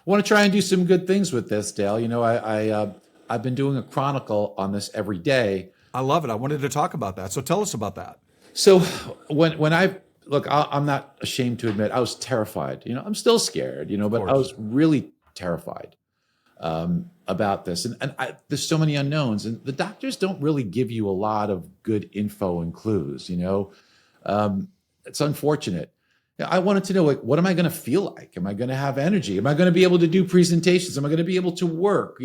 want to try and do some good things with this, Dale. I've been doing a chronicle on this every day. I love it. I wanted to talk about that. So tell us about that. So when I look, I'm not ashamed to admit I was terrified. I'm still scared. Of But I course. was really terrified about this, and there's so many unknowns, and the doctors don't really give you a lot of good info and clues. It's unfortunate. I wanted to know, like, what am I going to feel like? Am I going to have energy? Am I going to be able to do presentations? Am I going to be able to work?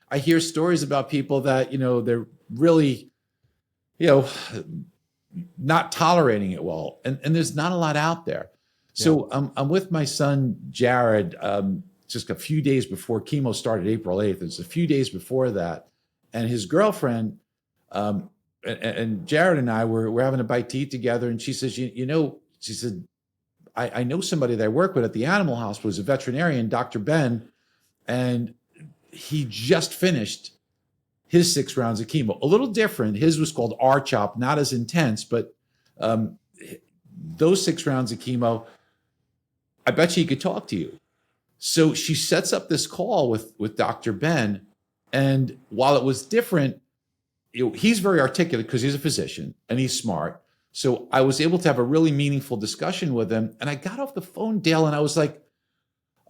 I hear stories about people that, they're really, you know, not tolerating it well. And there's not a lot out there. So I'm with my son, Jared, just a few days before chemo started, April 8th. It's a few days before that. And his girlfriend, and Jared and I were having a bite to eat together. And she says, she said, I know somebody that I work with at the animal hospital is a veterinarian, Dr. Ben, and he just finished his 6 rounds of chemo. A little different. His was called R-CHOP, not as intense, but those 6 rounds of chemo, I bet you he could talk to you. So she sets up this call with Dr. Ben, and while it was different, he's very articulate because he's a physician and he's smart. So I was able to have a really meaningful discussion with him. And I got off the phone, Dale, and I was like,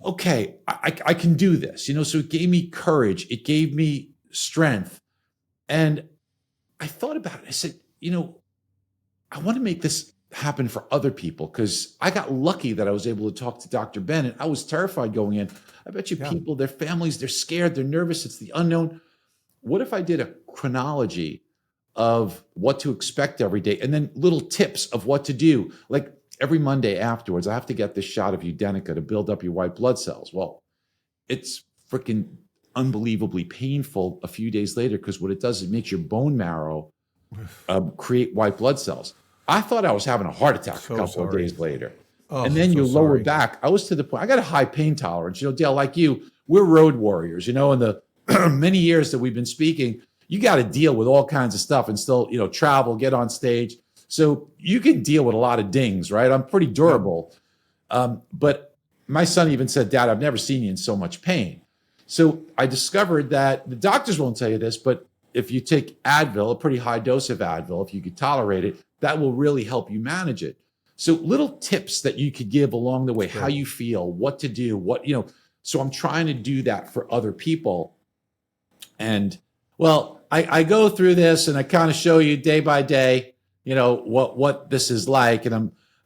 okay, I can do this. So it gave me courage. It gave me strength. And I thought about it. I said, I want to make this happen for other people, because I got lucky that I was able to talk to Dr. Ben, and I was terrified going in. I bet you people, their families, they're scared, they're nervous. It's the unknown. What if I did a chronology of what to expect every day, and then little tips of what to do? Like every Monday afterwards, I have to get this shot of Udenyca to build up your white blood cells. Well, it's freaking unbelievably painful a few days later, because what it does is it makes your bone marrow create white blood cells. I thought I was having a heart attack a couple of days later. And then your lower back, I was to the point, I got a high pain tolerance. Dale, like you, we're road warriors. In the many years that we've been speaking, you got to deal with all kinds of stuff and still, travel, get on stage. So you can deal with a lot of dings, right? I'm pretty durable. But my son even said, Dad, I've never seen you in so much pain. So I discovered that the doctors won't tell you this, but if you take Advil, a pretty high dose of Advil, if you could tolerate it, that will really help you manage it. So little tips that you could give along the way, how you feel, what to do, so I'm trying to do that for other people. And well, I go through this and I kind of show you day by day, what this is like. And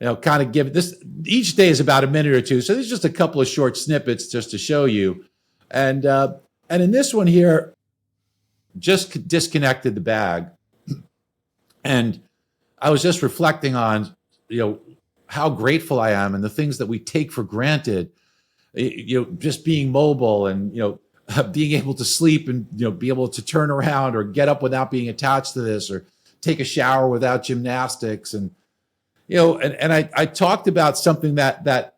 I'm, kind of give this, each day is about a minute or two. So there's just a couple of short snippets just to show you. And in this one here, just disconnected the bag. And I was just reflecting on, how grateful I am and the things that we take for granted, just being mobile and, being able to sleep and, be able to turn around or get up without being attached to this, or take a shower without gymnastics. And, I talked about something that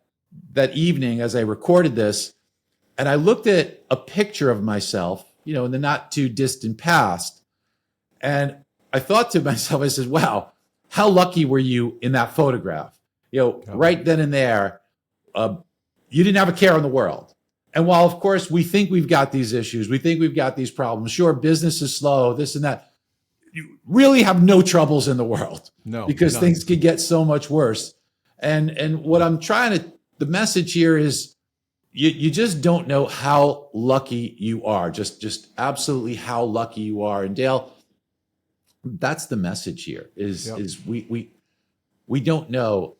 evening as I recorded this, and I looked at a picture of myself, in the not too distant past. And I thought to myself, I said, wow, how lucky were you in that photograph? Right then and there, you didn't have a care in the world. And while, of course, we think we've got these issues, we think we've got these problems, sure, business is slow, this and that, you really have no troubles in the world. No, because none. things could get so much worse. And what I'm trying to, the message here is, you just don't know how lucky you are, just absolutely how lucky you are. And Dale, that's the message here is we don't know